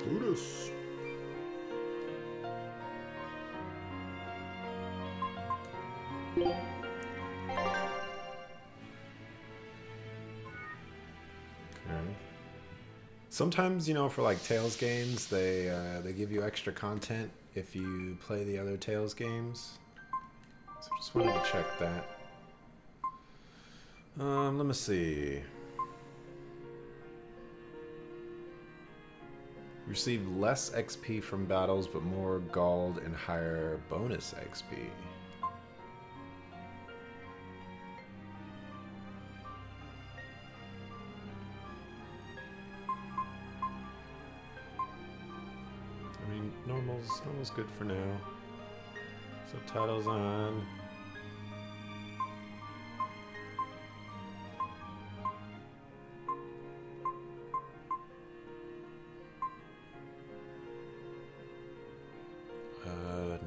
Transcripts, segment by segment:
Do this. Sometimes, you know, for like Tales games, they give you extra content if you play the other Tales games. So just wanted to check that. Let me see. You receive less XP from battles, but more gold and higher bonus XP. Normal's good for now. Subtitles on. No.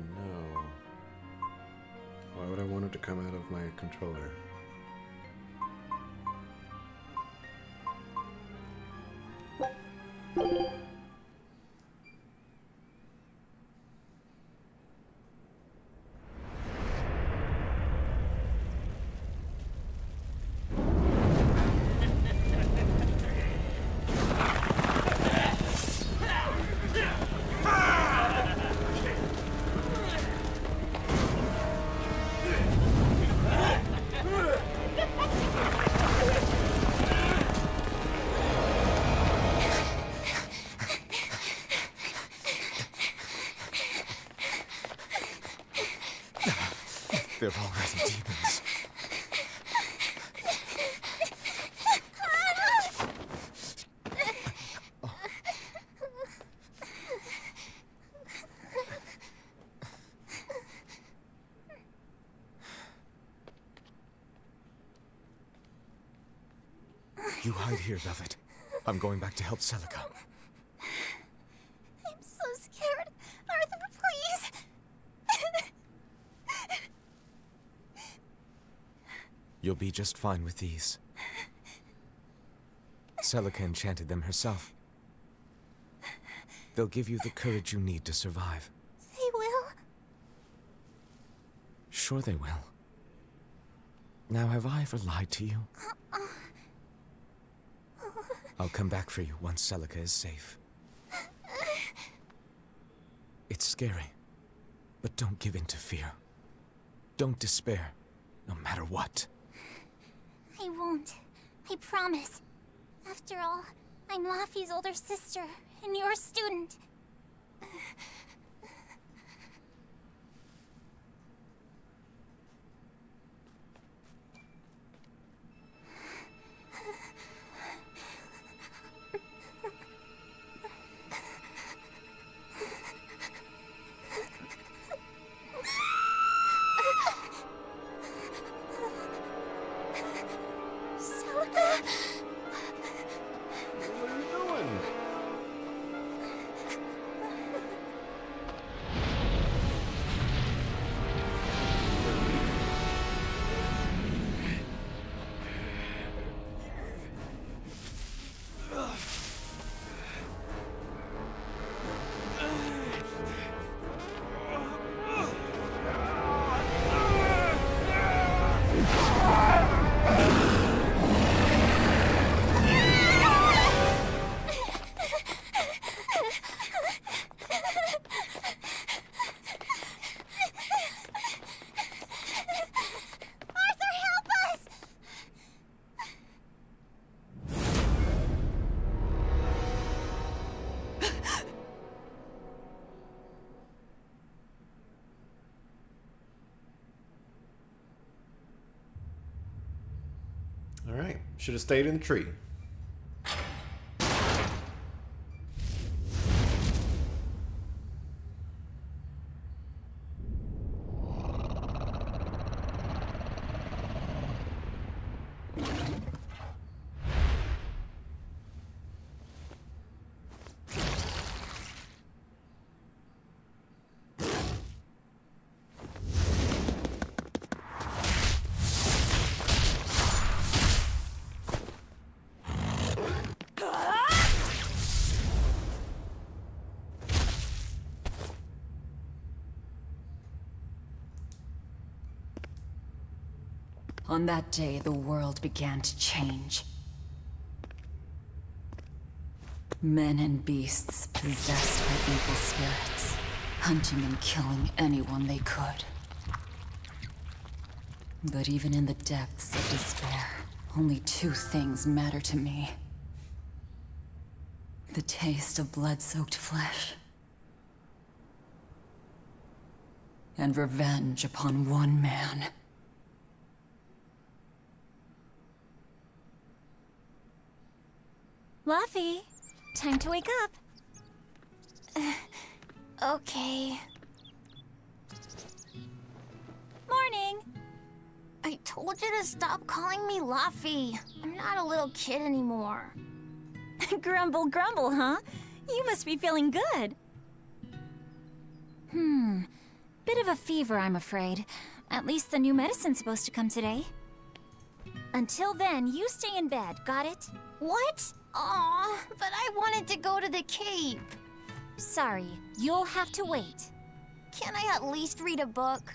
Why would I want it to come out of my controller? They're already demons. You hide here, Velvet. I'm going back to help Celica. I'm so scared. Arthur, please. You'll be just fine with these. Celica enchanted them herself. They'll give you the courage you need to survive. They will? Sure they will. Now, have I ever lied to you? I'll come back for you once Celica is safe. It's scary, but don't give in to fear. Don't despair, no matter what. I won't. I promise. After all, I'm Laffy's older sister, and your student. Alright, should have stayed in the tree. On that day, the world began to change. Men and beasts possessed by evil spirits, hunting and killing anyone they could. But even in the depths of despair, only two things matter to me. The taste of blood-soaked flesh, and revenge upon one man. Luffy, time to wake up. Okay. Morning. I told you to stop calling me Luffy. I'm not a little kid anymore. Grumble, grumble, huh? You must be feeling good. Bit of a fever, I'm afraid. At least the new medicine's supposed to come today. Until then, you stay in bed, got it? What? Aw, but I wanted to go to the Cape. Sorry, you'll have to wait. Can't I at least read a book?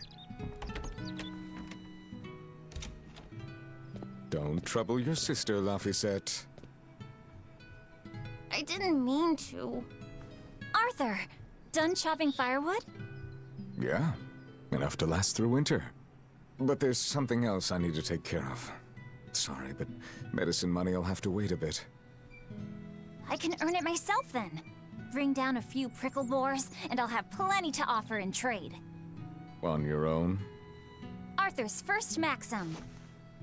Don't trouble your sister, Laphicet. I didn't mean to. Arthur, done chopping firewood? Yeah, enough to last through winter. But there's something else I need to take care of. Sorry, but medicine money will have to wait a bit. I can earn it myself then. Bring down a few prickle boars, and I'll have plenty to offer in trade. On your own? Arthur's first maxim.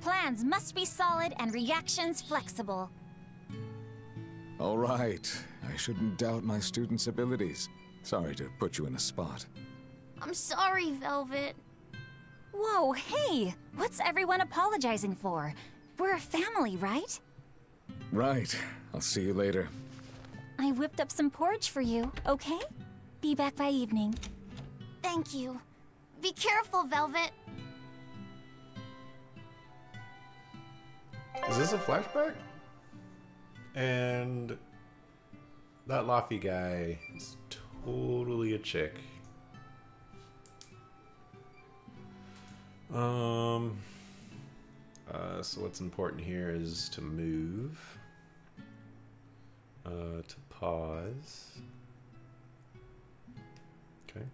Plans must be solid and reactions flexible. All right. I shouldn't doubt my student's abilities. Sorry to put you in a spot. I'm sorry, Velvet. Whoa, hey! What's everyone apologizing for? We're a family, right? Right. I'll see you later. I whipped up some porridge for you, okay? Be back by evening. Thank you. Be careful, Velvet. Is this a flashback? And that Laffy guy is totally a chick. So what's important here is to move, to pause. Okay.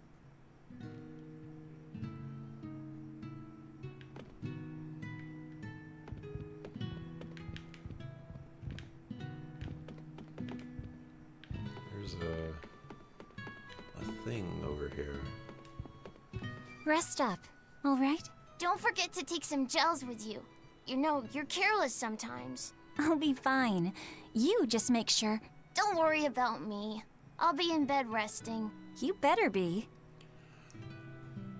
There's a thing over here. Rest up, all right? Don't forget to take some gels with you. You know, you're careless sometimes. I'll be fine. You just make sure. Don't worry about me. I'll be in bed resting. You better be.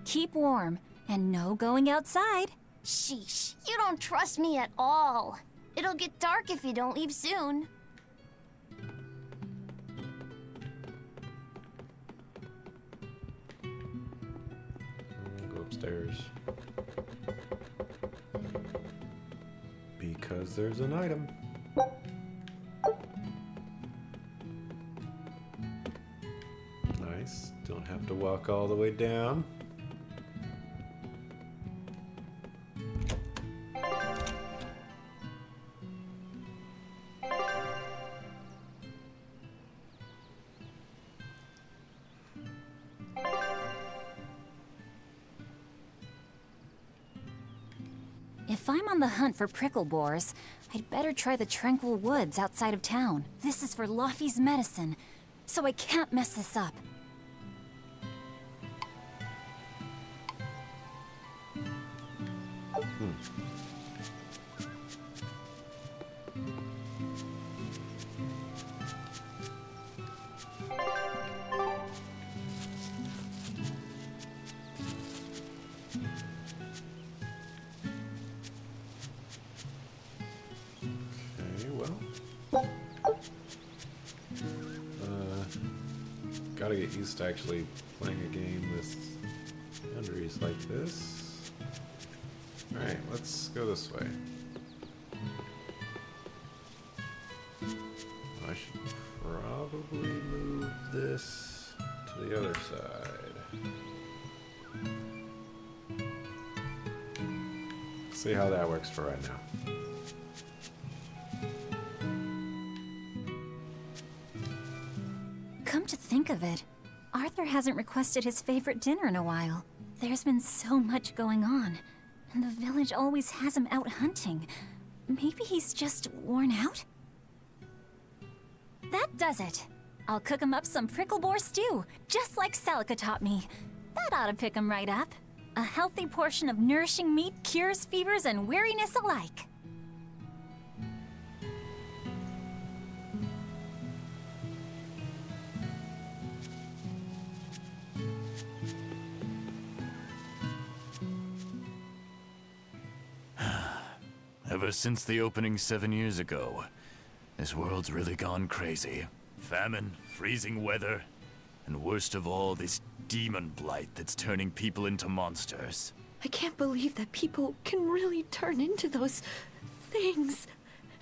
Keep warm, and no going outside. Sheesh, you don't trust me at all. It'll get dark if you don't leave soon. I'll go upstairs. Because there's an item. Nice. Don't have to walk all the way down. If I'm on the hunt for prickle boars, I'd better try the tranquil woods outside of town. This is for Laffy's medicine, so I can't mess this up. Gotta get used to actually playing a game with boundaries like this. Alright, let's go this way. I should probably move this to the other side. See how that works for right now. Come to think of it, Arthur hasn't requested his favorite dinner in a while. There's been so much going on, and the village always has him out hunting. Maybe he's just worn out? That does it. I'll cook him up some prickle boar stew, just like Celica taught me. That ought to pick him right up. A healthy portion of nourishing meat cures fevers and weariness alike. Ever since the opening 7 years ago, this world's really gone crazy. Famine, freezing weather, and worst of all, this demon blight that's turning people into monsters. I can't believe that people can really turn into those things.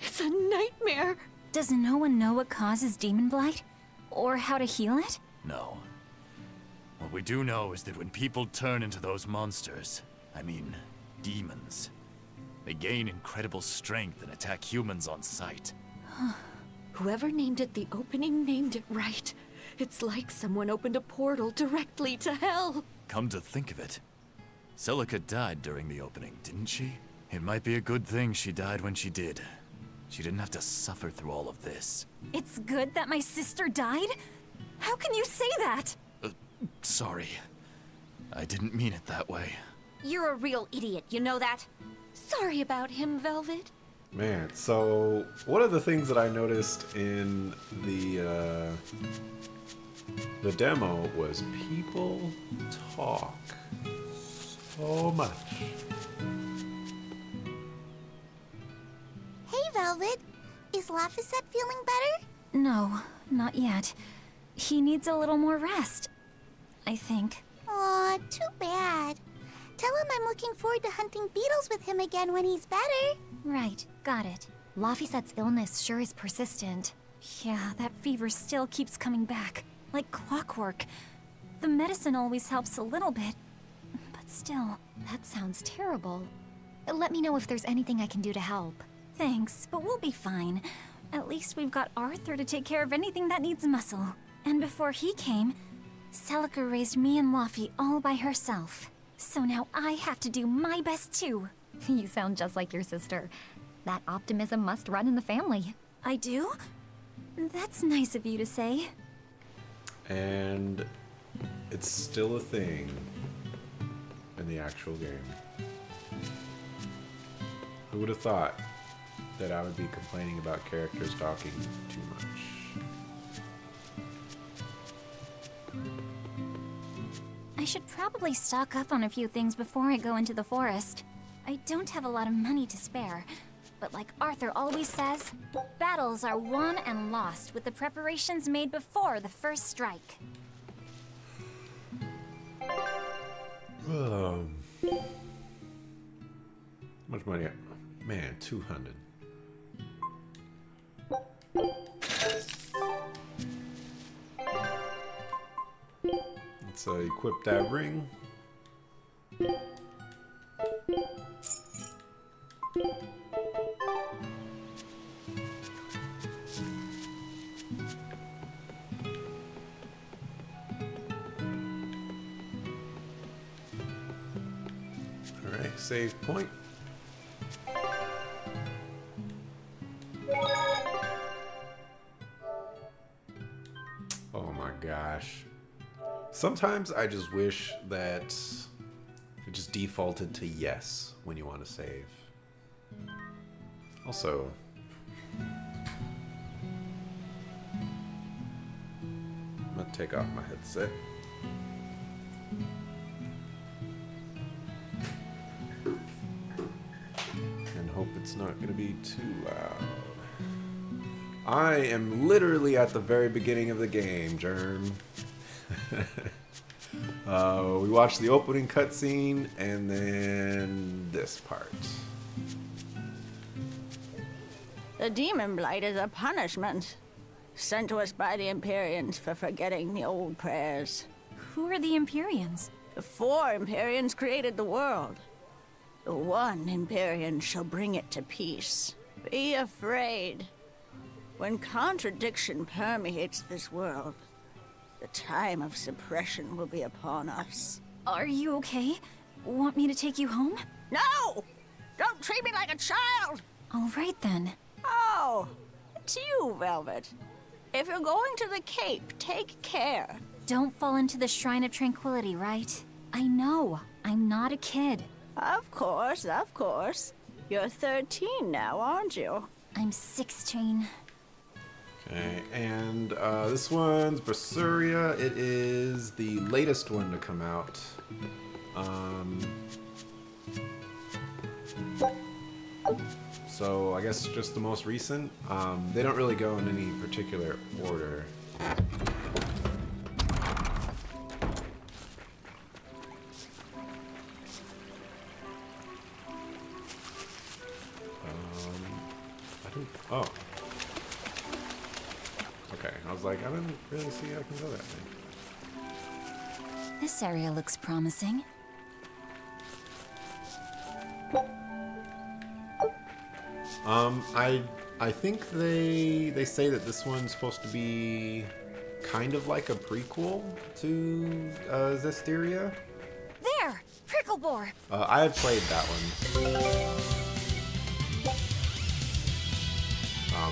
It's a nightmare. Does no one know what causes demon blight? Or how to heal it? No. What we do know is that when people turn into those monsters, I mean, demons, they gain incredible strength and attack humans on sight. Whoever named it the opening named it right. It's like someone opened a portal directly to hell. Come to think of it, Celica died during the opening, didn't she? It might be a good thing she died when she did. She didn't have to suffer through all of this. It's good that my sister died? How can you say that? Sorry. I didn't mean it that way. You're a real idiot, you know that? Sorry about him, Velvet. Man, so one of the things that I noticed in the demo was people talk so much. Hey, Velvet. Is Laphicet feeling better? No, not yet. He needs a little more rest, I think. Aw, too bad. Tell him I'm looking forward to hunting beetles with him again when he's better. Right, got it. Laphicet's illness sure is persistent. Yeah, that fever still keeps coming back, like clockwork. The medicine always helps a little bit, but still. That sounds terrible. Let me know if there's anything I can do to help. Thanks, but we'll be fine. At least we've got Arthur to take care of anything that needs muscle. And before he came, Celica raised me and Laffy all by herself. So now I have to do my best too. You sound just like your sister. That optimism must run in the family. I do? That's nice of you to say. And it's still a thing in the actual game. Who would have thought that I would be complaining about characters talking too much? I should probably stock up on a few things before I go into the forest. I don't have a lot of money to spare, but like Arthur always says, battles are won and lost with the preparations made before the first strike. How much money? Man, 200. Let's equip that ring. Alright, save point. Oh my gosh. Sometimes I just wish that it just defaulted to yes when you want to save. Also, I'm gonna take off my headset. And hope it's not gonna be too loud. I am literally at the very beginning of the game, Germ. We watched the opening cutscene and then this part. The demon blight is a punishment sent to us by the Empyreans for forgetting the old prayers. Who are the Empyreans? The 4 Empyreans created the world. The one Empyrean shall bring it to peace. Be afraid. When contradiction permeates this world, the time of suppression will be upon us. Are you okay? Want me to take you home? No! Don't treat me like a child! All right then. Oh, it's you, Velvet. If you're going to the Cape, take care. Don't fall into the Shrine of Tranquility, right? I know. I'm not a kid. Of course, of course. You're 13 now, aren't you? I'm 16. Okay, and this one's Berseria. It is the latest one to come out. So I guess just the most recent. They don't really go in any particular order. Oh. Okay, I was like, I didn't really see how I can go that way. This area looks promising. I think they say that this one's supposed to be kind of like a prequel to Zestiria. There! Pricklebore! I had played that one.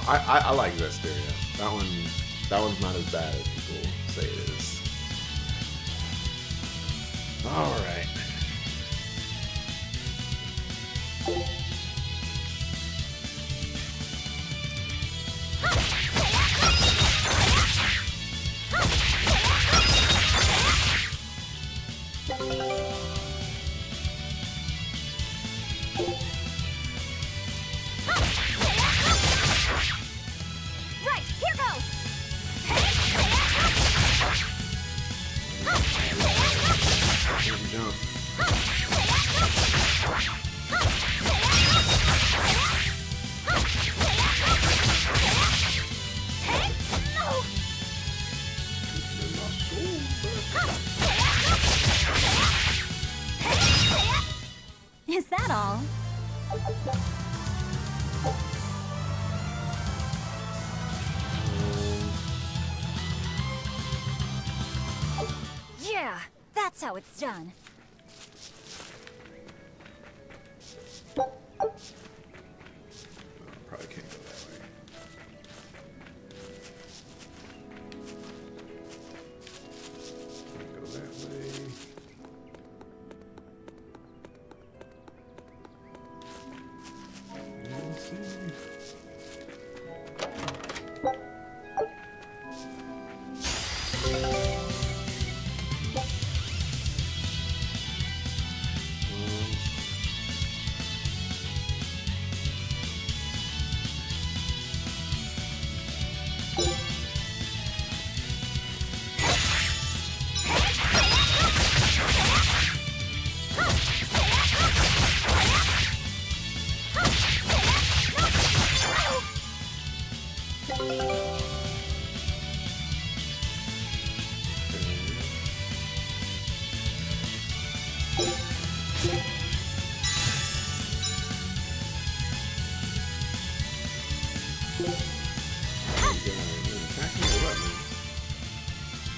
I like Zestiria. That one's not as bad as people say it is. All right. Right, here goes! Jump. Is that all? Yeah, that's how it's done. Probably can't go that way. Can't go that way. Let's see.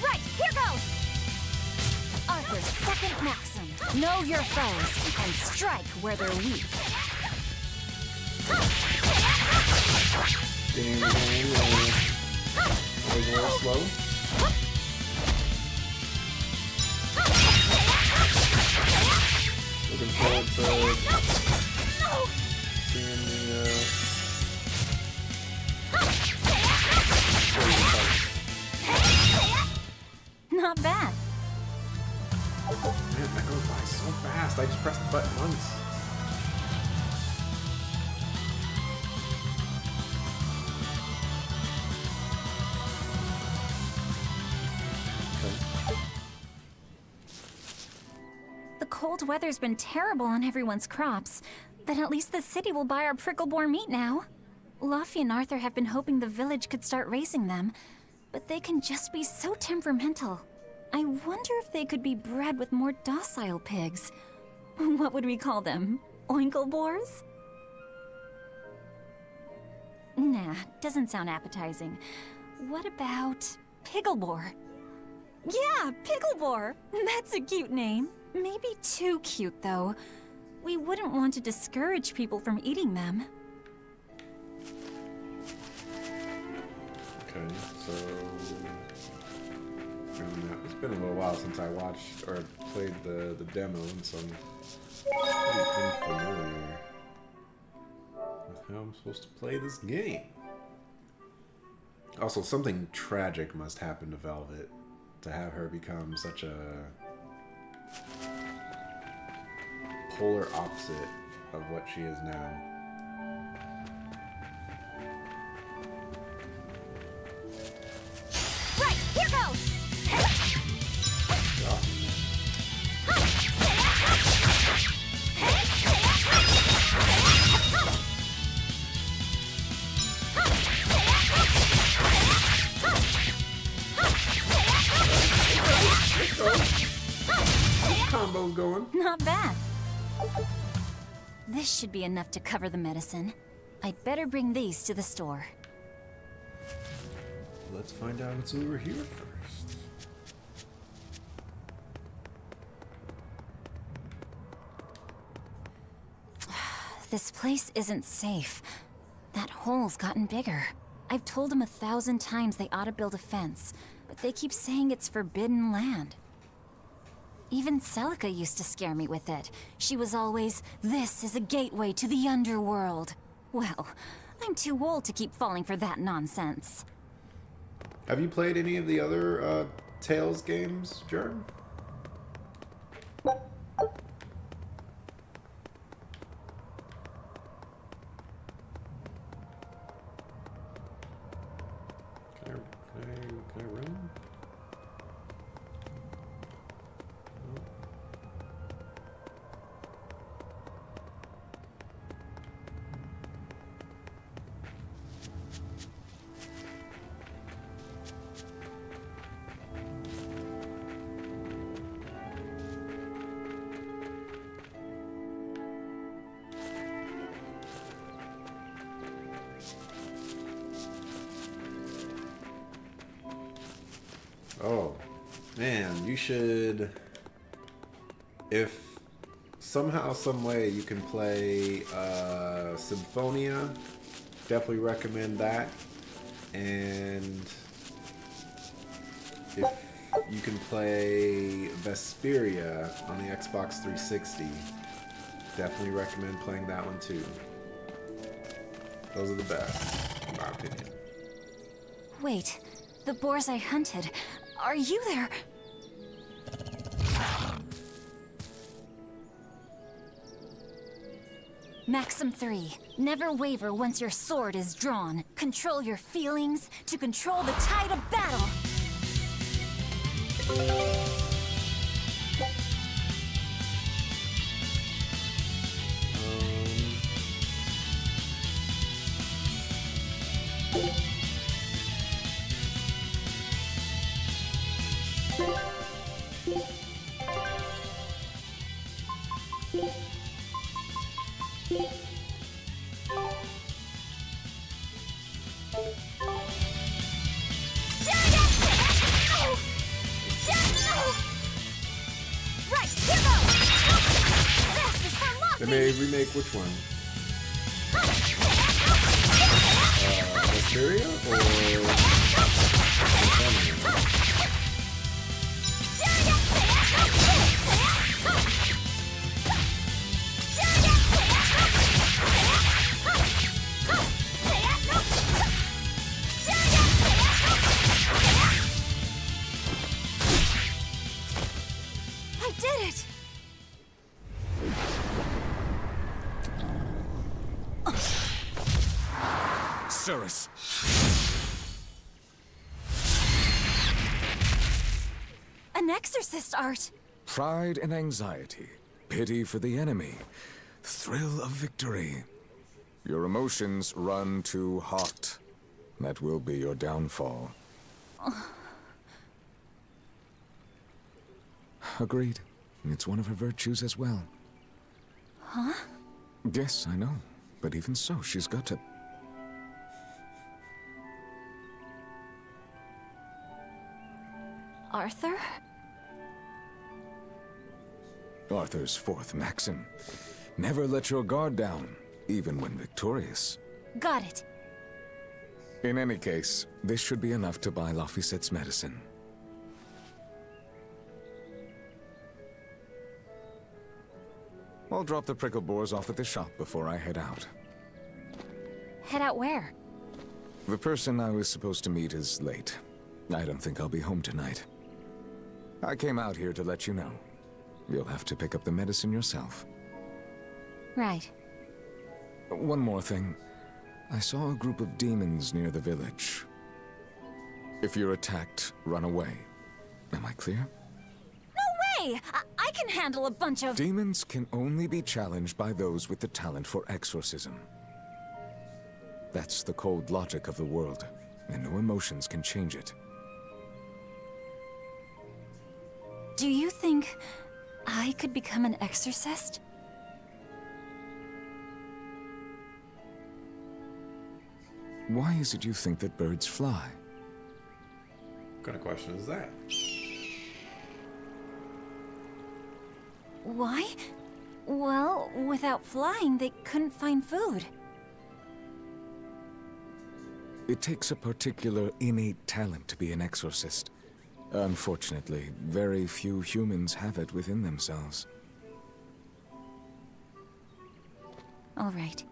Right, here goes! Arthur's second maxim. Know your foes and strike where they're weak. Always a little slow. Looking forward to seeing the Not bad. Man, that goes by so fast. I just pressed the button once. The cold weather's been terrible on everyone's crops, but at least the city will buy our pricklebore meat now. Luffy and Arthur have been hoping the village could start raising them, but they can just be so temperamental. I wonder if they could be bred with more docile pigs. What would we call them? Oinklebores? Nah, doesn't sound appetizing. What about Picklebore? Yeah, Picklebore! That's a cute name. Maybe too cute, though. We wouldn't want to discourage people from eating them. Okay, so... It's been a little while since I watched or played the demo, and so I'm pretty unfamiliar with how I'm supposed to play this game. Also, something tragic must happen to Velvet to have her become such a polar opposite of what she is now. Right, here goes! Combo's going. Not bad. This should be enough to cover the medicine. I'd better bring these to the store. Let's find out what's over here first. This place isn't safe. That hole's gotten bigger. I've told them 1,000 times they ought to build a fence, but they keep saying it's forbidden land. Even Celica used to scare me with it. She was always, "This is a gateway to the underworld." Well, I'm too old to keep falling for that nonsense. Have you played any of the other Tales games, Germ? Can I run? Oh, man, you should, if somehow, some way you can play Symphonia, definitely recommend that. And if you can play Berseria on the Xbox 360, definitely recommend playing that one too. Those are the best, in my opinion. Wait, the boars I hunted, are you there? Maxim 3. Never waver once your sword is drawn. Control your feelings to control the tide of battle. They may remake which one? Berseria or I did it! Cirrus! An exorcist art! Pride and anxiety, pity for the enemy, thrill of victory. Your emotions run too hot. That will be your downfall. Agreed. It's one of her virtues as well. Huh? Yes, I know. But even so, she's got to... Arthur? Arthur's fourth maxim. Never let your guard down, even when victorious. Got it. In any case, this should be enough to buy Laphicette's medicine. I'll drop the prickle boars off at the shop before I head out. Head out where? The person I was supposed to meet is late. I don't think I'll be home tonight. I came out here to let you know. You'll have to pick up the medicine yourself. Right. One more thing. I saw a group of demons near the village. If you're attacked, run away. Am I clear? No way! I can handle a bunch of... Demons can only be challenged by those with the talent for exorcism. That's the cold logic of the world, and no emotions can change it. Do you think I could become an exorcist? Why is it you think that birds fly? What kind of question is that? Why? Well, without flying, they couldn't find food. It takes a particular innate talent to be an exorcist. Unfortunately, very few humans have it within themselves. All right.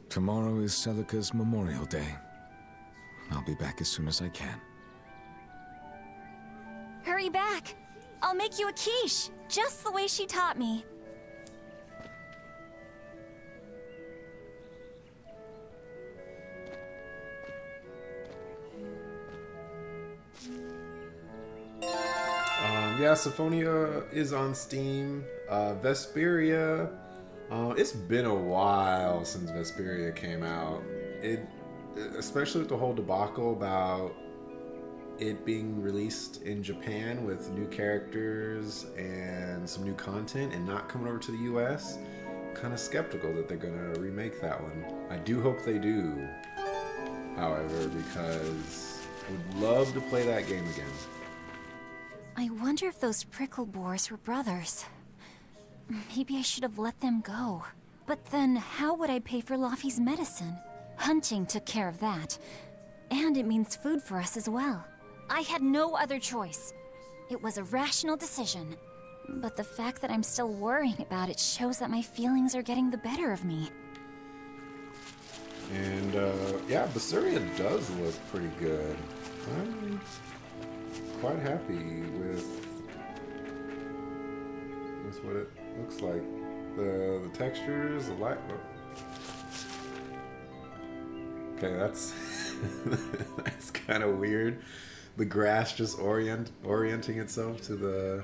Tomorrow is Celica's Memorial Day. I'll be back as soon as I can. Hurry back! I'll make you a quiche, just the way she taught me. Yeah, Symphonia is on Steam. Vesperia, it's been a while since Vesperia came out. Especially with the whole debacle about it being released in Japan with new characters and some new content and not coming over to the US. Kind of skeptical that they're gonna remake that one. I do hope they do, however, because I would love to play that game again. I wonder if those prickle boars were brothers. Maybe I should have let them go. But then, how would I pay for Laffy's medicine? Hunting took care of that. And it means food for us as well. I had no other choice. It was a rational decision. But the fact that I'm still worrying about it shows that my feelings are getting the better of me. And, yeah, Berseria does look pretty good. I'm quite happy with what it looks like. The textures, the light. Okay, that's that's kind of weird. The grass just orienting itself to the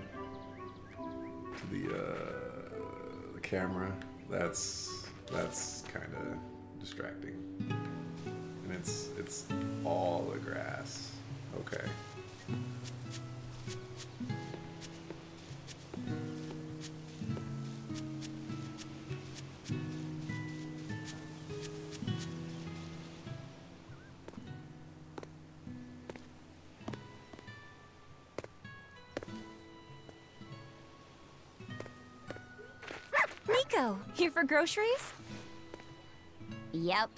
camera. That's kind of distracting. And it's all the grass. Okay. Nico, here for groceries? Yep.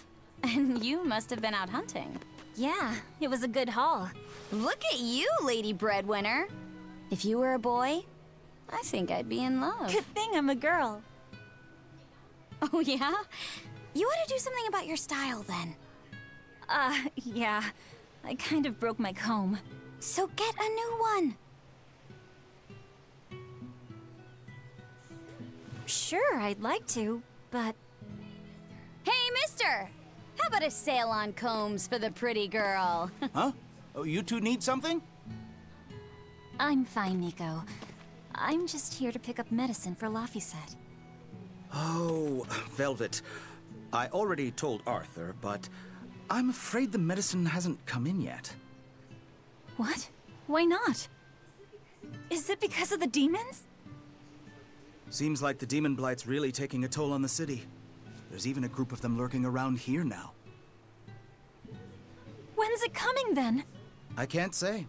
And you must have been out hunting. Yeah, it was a good haul. Look at you, Lady Breadwinner. If you were a boy, I think I'd be in love. Good thing I'm a girl. Oh, yeah? You ought to do something about your style, then. Yeah. I kind of broke my comb. So get a new one. Sure, I'd like to, but... Hey, mister! How about a sale on combs for the pretty girl? Huh? Oh, you two need something? I'm fine, Nico. I'm just here to pick up medicine for Laphicette. Oh, Velvet. I already told Arthur, but I'm afraid the medicine hasn't come in yet. What? Why not? Is it because of the demons? Seems like the demon blight's really taking a toll on the city. There's even a group of them lurking around here now. When's it coming, then? I can't say.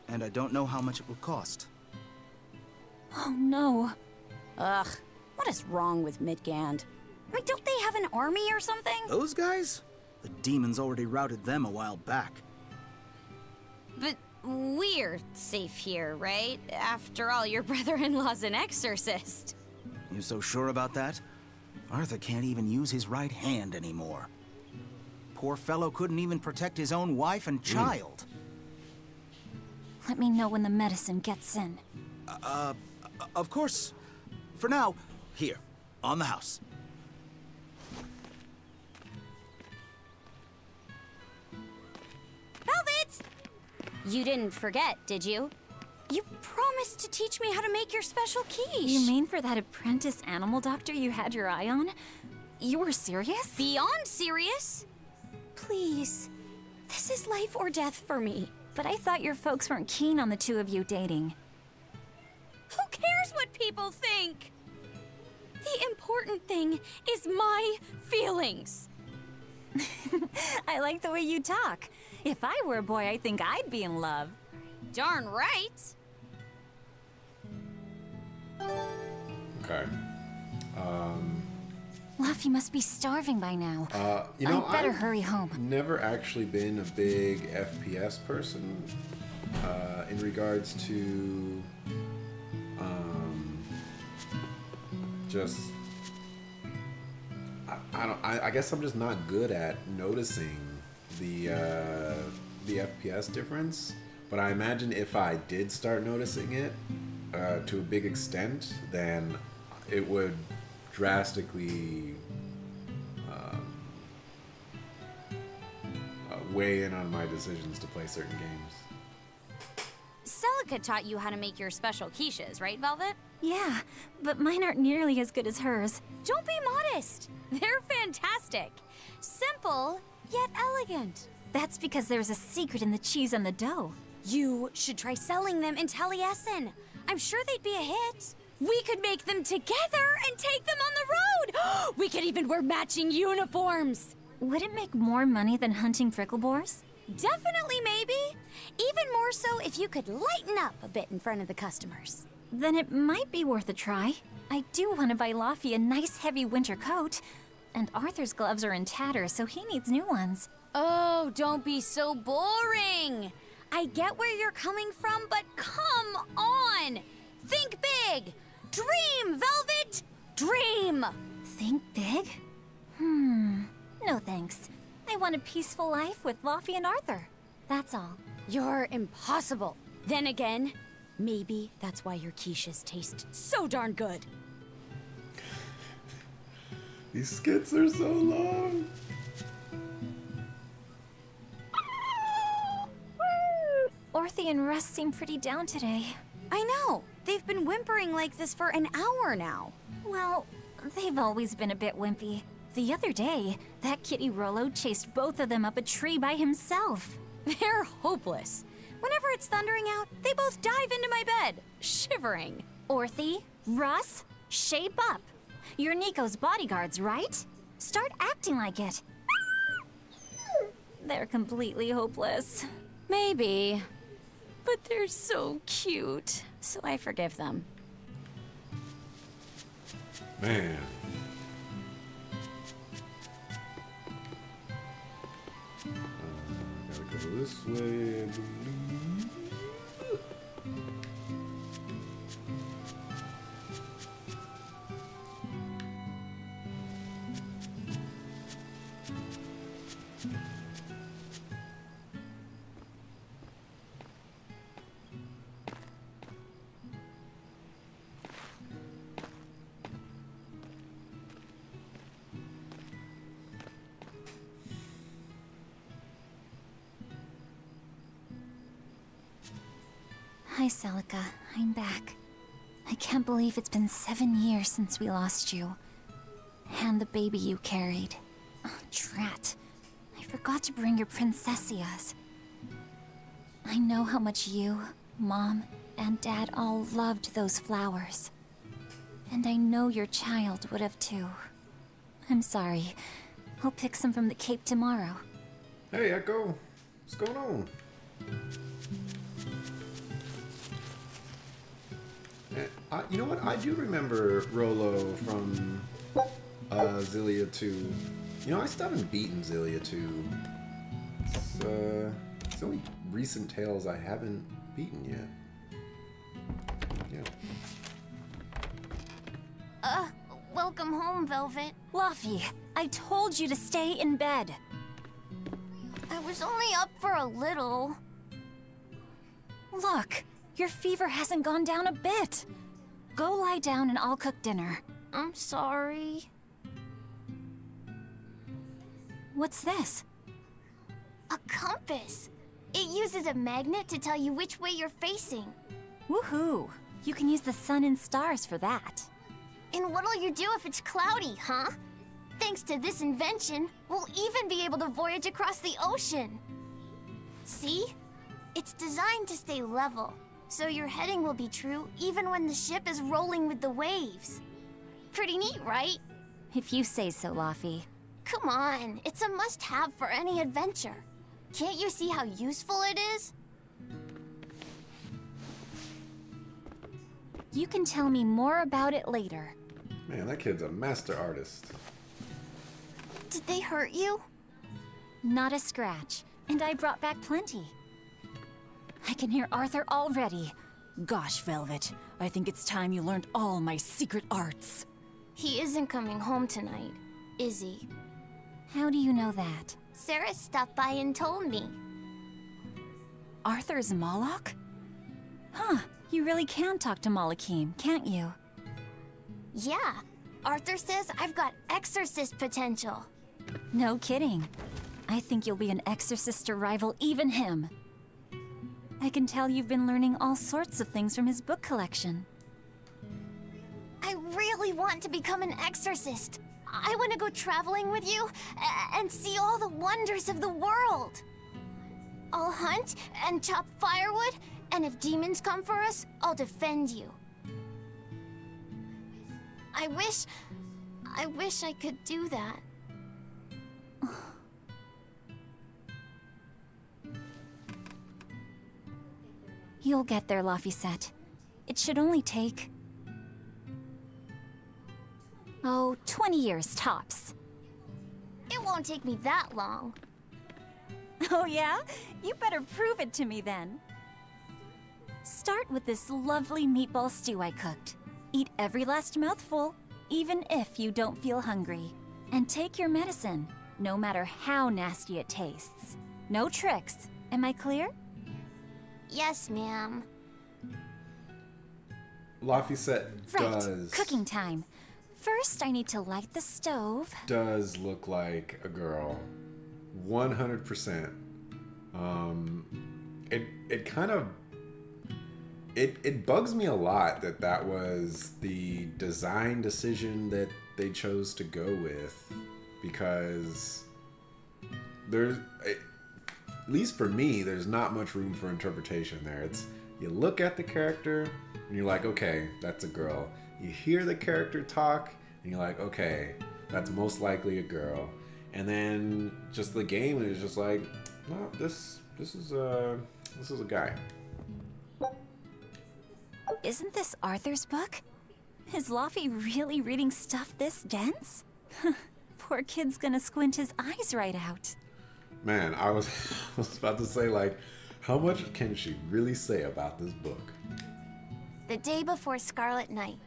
And I don't know how much it will cost. Oh, no. Ugh, what is wrong with Midgand? I mean, don't they have an army or something? Those guys? The demons already routed them a while back. But we're safe here, right? After all, your brother-in-law's an exorcist. You so sure about that? Arthur can't even use his right hand anymore. Poor fellow couldn't even protect his own wife and child. Let me know when the medicine gets in. Of course. For now, here, on the house. Velvet! You didn't forget, did you? You promised to teach me how to make your special quiche. You mean for that apprentice animal doctor you had your eye on? You were serious? Beyond serious? Please. This is life or death for me. But I thought your folks weren't keen on the two of you dating. Who cares what people think? The important thing is my feelings. I like the way you talk. If I were a boy, I think I'd be in love. Darn right. Okay. Luffy must be starving by now. You know, I'd better I've hurry home. never actually been a big FPS person in regards to just I guess I'm just not good at noticing the FPS difference. But I imagine if I did start noticing it to a big extent, then it would drastically weigh in on my decisions to play certain games. Celica taught you how to make your special quiches, right, Velvet? Yeah, but mine aren't nearly as good as hers. Don't be modest. They're fantastic. Simple, yet elegant. That's because there's a secret in the cheese and the dough. You should try selling them in Taliesin. I'm sure they'd be a hit. We could make them together and take them on the road. We could even wear matching uniforms. Would it make more money than hunting fricklebores? Definitely, maybe. Even more so if you could lighten up a bit in front of the customers. Then it might be worth a try. I do want to buy Laffy a nice heavy winter coat. And Arthur's gloves are in tatters, so he needs new ones. Oh, don't be so boring. I get where you're coming from, but come on! Think big! Dream, Velvet! Dream! Think big? No thanks. I want a peaceful life with Laffy and Arthur. That's all. You're impossible. Then again, maybe that's why your quiches taste so darn good. These skits are so long. Orthy and Russ seem pretty down today. I know. They've been whimpering like this for an hour now. Well, they've always been a bit wimpy. The other day, that kitty Rollo chased both of them up a tree by himself. They're hopeless. Whenever it's thundering out, they both dive into my bed, shivering. Orthy, Russ, shape up. You're Nico's bodyguards, right? Start acting like it. They're completely hopeless. Maybe. But they're so cute, so I forgive them. Man. Gotta go this way, I believe. Hi, Celica. I'm back. I can't believe it's been 7 years since we lost you. And the baby you carried. Oh, drat. I forgot to bring your princessias. I know how much you, Mom, and Dad all loved those flowers. And I know your child would have too. I'm sorry. I'll pick some from the Cape tomorrow. Hey, Echo. What's going on? You know what? I do remember Rolo from Xillia 2. You know, I still haven't beaten Xillia 2. It's the only recent Tales I haven't beaten yet. Yeah. Welcome home, Velvet. Luffy, I told you to stay in bed. I was only up for a little. Look, your fever hasn't gone down a bit. Go lie down and I'll cook dinner. I'm sorry. What's this? A compass. It uses a magnet to tell you which way you're facing. Woohoo! You can use the sun and stars for that. And what'll you do if it's cloudy, huh? Thanks to this invention, we'll even be able to voyage across the ocean. See? It's designed to stay level, so your heading will be true even when the ship is rolling with the waves. Pretty neat, right? If you say so, Luffy. Come on, it's a must-have for any adventure. Can't you see how useful it is? You can tell me more about it later. Man, that kid's a master artist. Did they hurt you? Not a scratch, and I brought back plenty. I can hear Arthur already. Gosh, Velvet, I think it's time you learned all my secret arts. He isn't coming home tonight, is he? How do you know that? Sarah stopped by and told me. Arthur's Moloch? Huh, you really can talk to Malakim, can't you? Yeah, Arthur says I've got exorcist potential. No kidding. I think you'll be an exorcist to rival even him. I can tell you've been learning all sorts of things from his book collection. I really want to become an exorcist. I want to go traveling with you and see all the wonders of the world. I'll hunt and chop firewood, and if demons come for us, I'll defend you. I wish I could do that. You'll get there, Laphicet. It should only take... 20 years tops. It won't take me that long. Oh yeah? You better prove it to me then. Start with this lovely meatball stew I cooked. Eat every last mouthful, even if you don't feel hungry. And take your medicine, no matter how nasty it tastes. No tricks. Am I clear? Yes, ma'am. Laphicet does... Right, cooking time. First, I need to light the stove. Does look like a girl. 100%. It kind of... It bugs me a lot that was the design decision that they chose to go with. Because there's... At least for me, there's not much room for interpretation there. It's, you look at the character, and you're like, okay, that's a girl. You hear the character talk, and you're like, okay, that's most likely a girl. And then just the game is just like, no, this is a guy. Isn't this Arthur's book? Is Luffy really reading stuff this dense? Poor kid's gonna squint his eyes right out. Man, I was about to say, like, how much can she really say about this book? The day before Scarlet Night,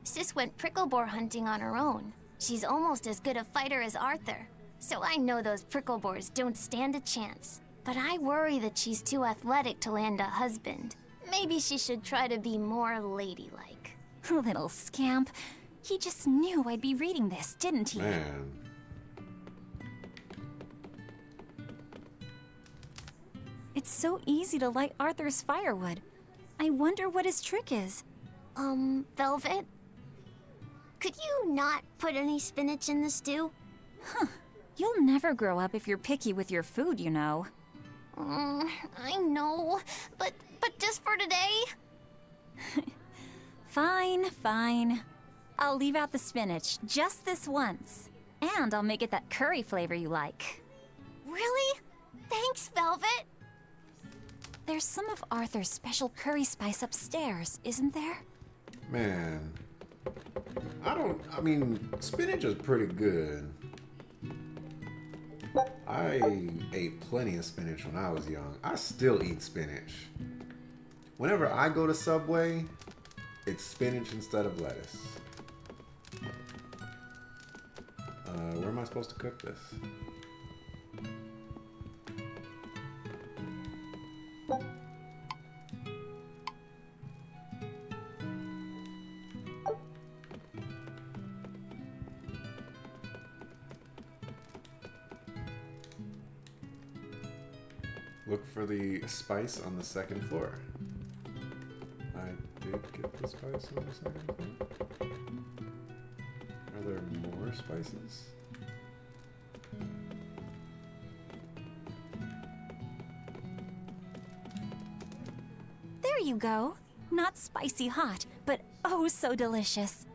Sis went prickle-boar hunting on her own. She's almost as good a fighter as Arthur, so I know those prickle-boars don't stand a chance. But I worry that she's too athletic to land a husband. Maybe she should try to be more ladylike. Little scamp. He just knew I'd be reading this, didn't he? Man. It's so easy to light Arthur's firewood. I wonder what his trick is. Velvet? Could you not put any spinach in the stew? Huh. You'll never grow up if you're picky with your food, you know. I know, but just for today? Fine, fine. I'll leave out the spinach just this once. And I'll make it that curry flavor you like. Really? Thanks, Velvet. There's some of Arthur's special curry spice upstairs, isn't there? Man. I mean, spinach is pretty good. I ate plenty of spinach when I was young. I still eat spinach. Whenever I go to Subway, it's spinach instead of lettuce. Where am I supposed to cook this? Look for the spice on the second floor. I did get the spice on the second floor. Are there more spices? There you go. Not spicy hot, but oh so delicious.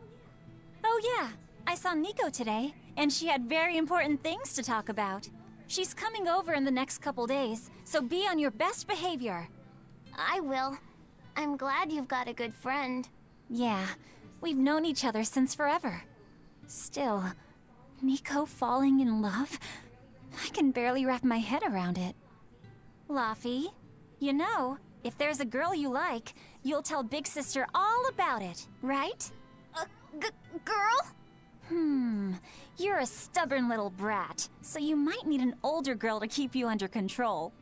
Oh yeah, I saw Nico today, and she had very important things to talk about. She's coming over in the next couple days, so be on your best behavior. I will. I'm glad you've got a good friend. Yeah, we've known each other since forever. Still, Nico falling in love? I can barely wrap my head around it. Laffy, you know, if there's a girl you like, you'll tell Big Sister all about it, right? Girl? You're a stubborn little brat, so you might need an older girl to keep you under control.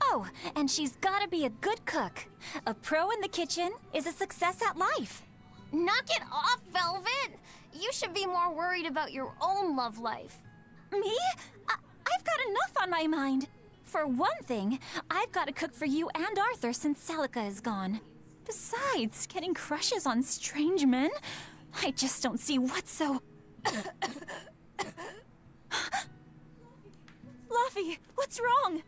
Oh, and she's gotta be a good cook. A pro in the kitchen is a success at life. Knock it off, Velvet! You should be more worried about your own love life. Me? I've got enough on my mind. For one thing, I've got to cook for you and Arthur since Celica is gone. Besides, getting crushes on strange men? I just don't see what's so... Luffy, what's wrong?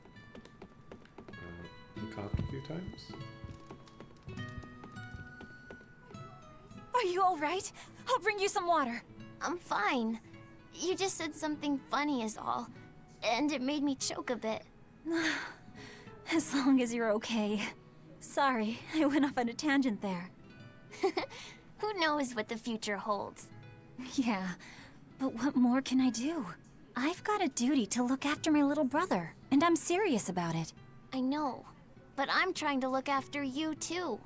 You coughed a few times? Are you alright? I'll bring you some water. I'm fine. You just said something funny is all, and it made me choke a bit. As long as you're okay. Sorry, I went off on a tangent there. Who knows what the future holds? Yeah, but what more can I do? I've got a duty to look after my little brother, and I'm serious about it. I know, but I'm trying to look after you too.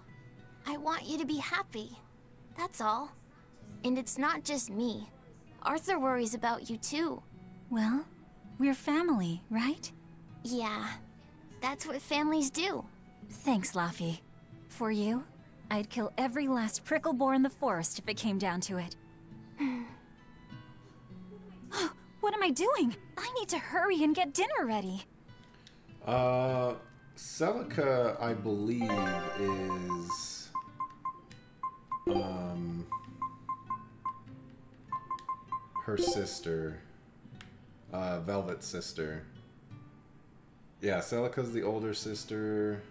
I want you to be happy. That's all. And it's not just me. Arthur worries about you too. Well, we're family, right? Yeah, that's what families do. Thanks, Laffy. For you, I'd kill every last prickle boar in the forest if it came down to it. What am I doing? I need to hurry and get dinner ready. Celica, I believe, is... her sister. Velvet's sister. Yeah, Celica's the older sister.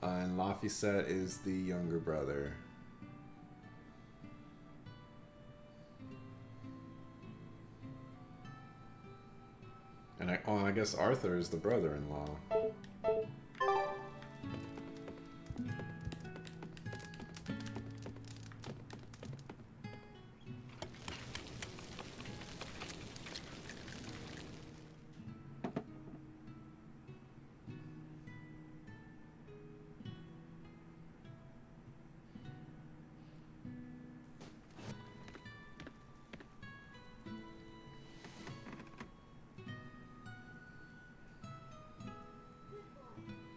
And Laphicet is the younger brother. And I guess Arthur is the brother-in-law.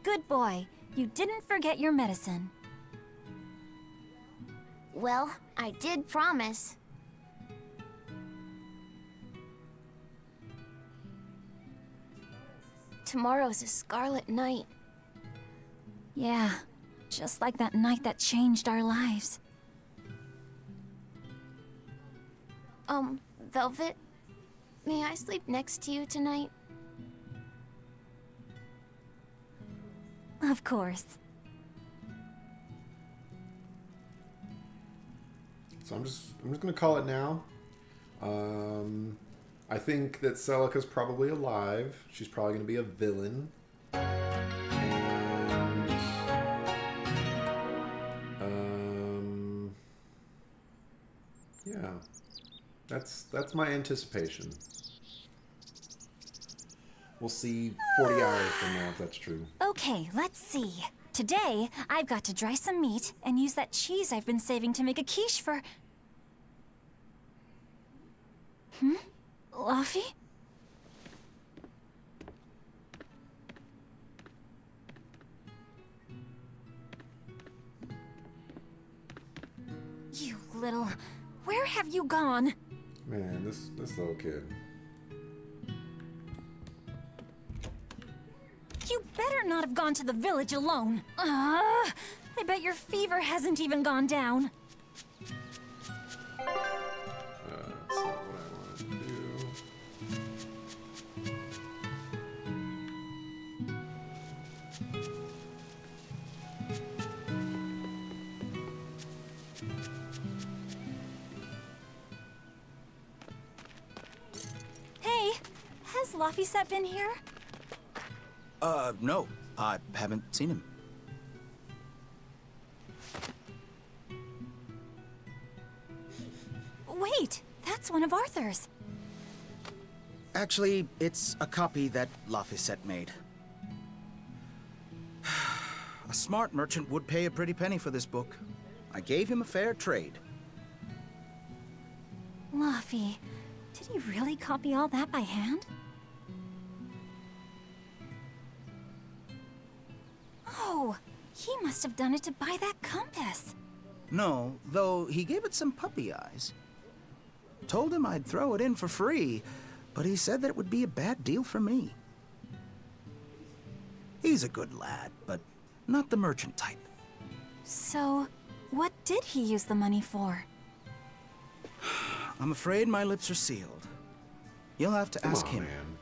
Good boy. You didn't forget your medicine. Well, I did promise. Tomorrow's a scarlet night. Yeah, just like that night that changed our lives. Velvet, may I sleep next to you tonight? Of course. So I'm just gonna call it now. I think that Celica's probably alive. She's probably gonna be a villain. And yeah, that's my anticipation. We'll see 40 hours from now if that's true. Okay, let's see. Today, I've got to dry some meat and use that cheese I've been saving to make a quiche for... Luffy? You little... Where have you gone? Man, this little kid. You better not have gone to the village alone. I bet your fever hasn't even gone down. That's not what I wanted to do. Hey, has Laphicet been here? No. I haven't seen him. Wait, that's one of Arthur's. Actually, it's a copy that Laphicet made. A smart merchant would pay a pretty penny for this book. I gave him a fair trade. Laffy, did he really copy all that by hand? Oh, he must have done it to buy that compass. No, though he gave it some puppy eyes. Told him I'd throw it in for free, but he said that it would be a bad deal for me. He's a good lad, but not the merchant type. So, what did he use the money for? I'm afraid my lips are sealed. You'll have to ask him. Man.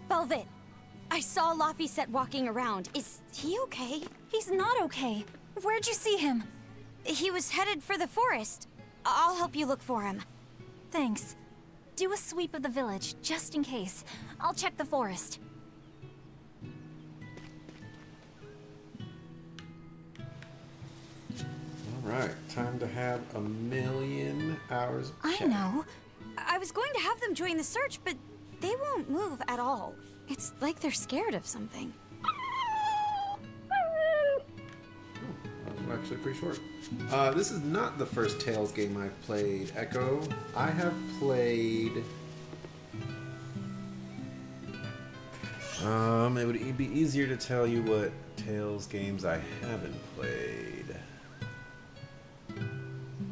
Velvet, I saw Laphicet walking around. Is he okay? He's not okay. Where'd you see him? He was headed for the forest. I'll help you look for him. Thanks. Do a sweep of the village, just in case. I'll check the forest. Alright, time to have 1,000,000 hours of I chat. know. I was going to have them join the search, but they won't move at all. It's like they're scared of something. That was actually pretty short. This is not the first Tales game I've played, Echo. I have played... it would be easier to tell you what Tales games I haven't played.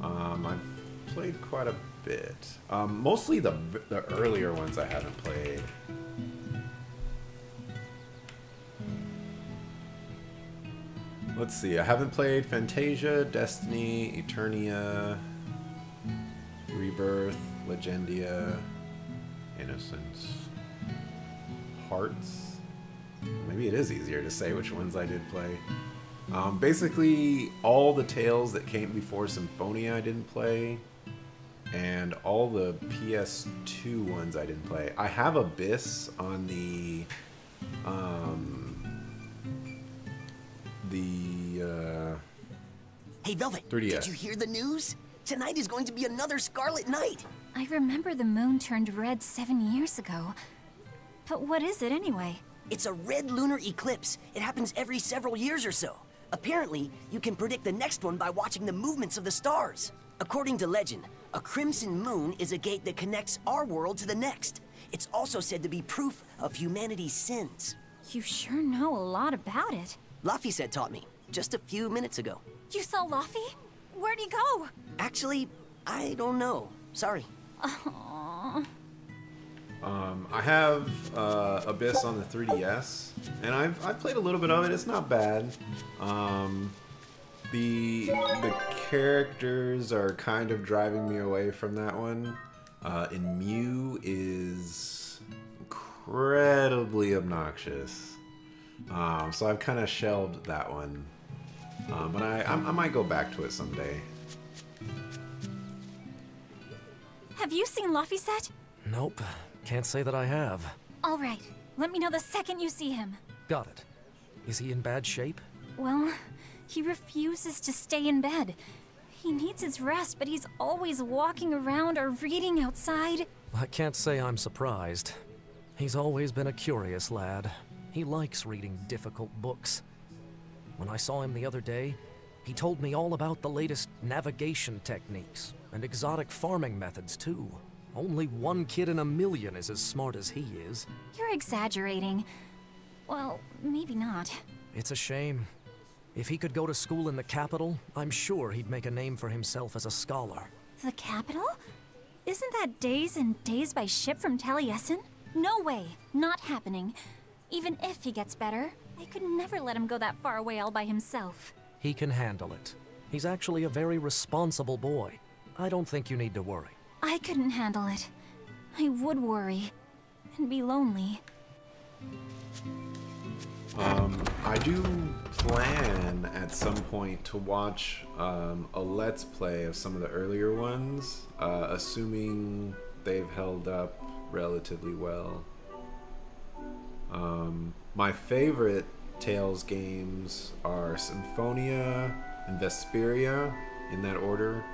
I've played quite a bit. Mostly the earlier ones I haven't played. Let's see, I haven't played Fantasia, Destiny, Eternia, Rebirth, Legendia, Innocence, Hearts. Maybe it is easier to say which ones I did play. Basically, all the Tales that came before Symphonia I didn't play, and all the PS2 ones I didn't play. I have Abyss on the Hey, Velvet, 3DS. did you hear the news? Tonight is going to be another Scarlet Night. I remember the moon turned red 7 years ago. But what is it anyway? It's a red lunar eclipse. It happens every several years or so. Apparently, you can predict the next one by watching the movements of the stars. According to legend, a crimson moon is a gate that connects our world to the next. It's also said to be proof of humanity's sins. You sure know a lot about it. Laphicet taught me, just a few minutes ago. You saw Laffy? Where'd he go? Actually, I don't know. Sorry. Aww. I have Abyss on the 3DS, and I've played a little bit of it. It's not bad. The characters are kind of driving me away from that one. And Mew is incredibly obnoxious. So I've kind of shelved that one. But I might go back to it someday. Have you seen Laphicet? Nope. Can't say that I have. All right. Let me know the second you see him. Got it. Is he in bad shape? Well, he refuses to stay in bed. He needs his rest, but he's always walking around or reading outside. I can't say I'm surprised. He's always been a curious lad. He likes reading difficult books. When I saw him the other day, he told me all about the latest navigation techniques and exotic farming methods, too. Only one kid in a million is as smart as he is. You're exaggerating. Well, maybe not. It's a shame. If he could go to school in the capital, I'm sure he'd make a name for himself as a scholar. The capital? Isn't that days and days by ship from Taliesin? No way. Not happening. Even if he gets better, I could never let him go that far away all by himself. He can handle it. He's actually a very responsible boy. I don't think you need to worry. I couldn't handle it. I would worry. And be lonely. I do plan at some point to watch a Let's Play of some of the earlier ones, assuming they've held up relatively well. My favorite Tales games are Symphonia and Vesperia, in that order.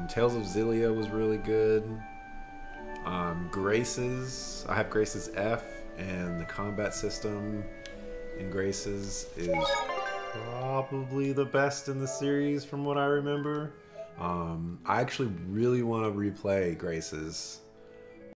Tales of Xillia was really good. Graces, I have Graces F, and the combat system in Graces is probably the best in the series from what I remember. I actually really want to replay Graces.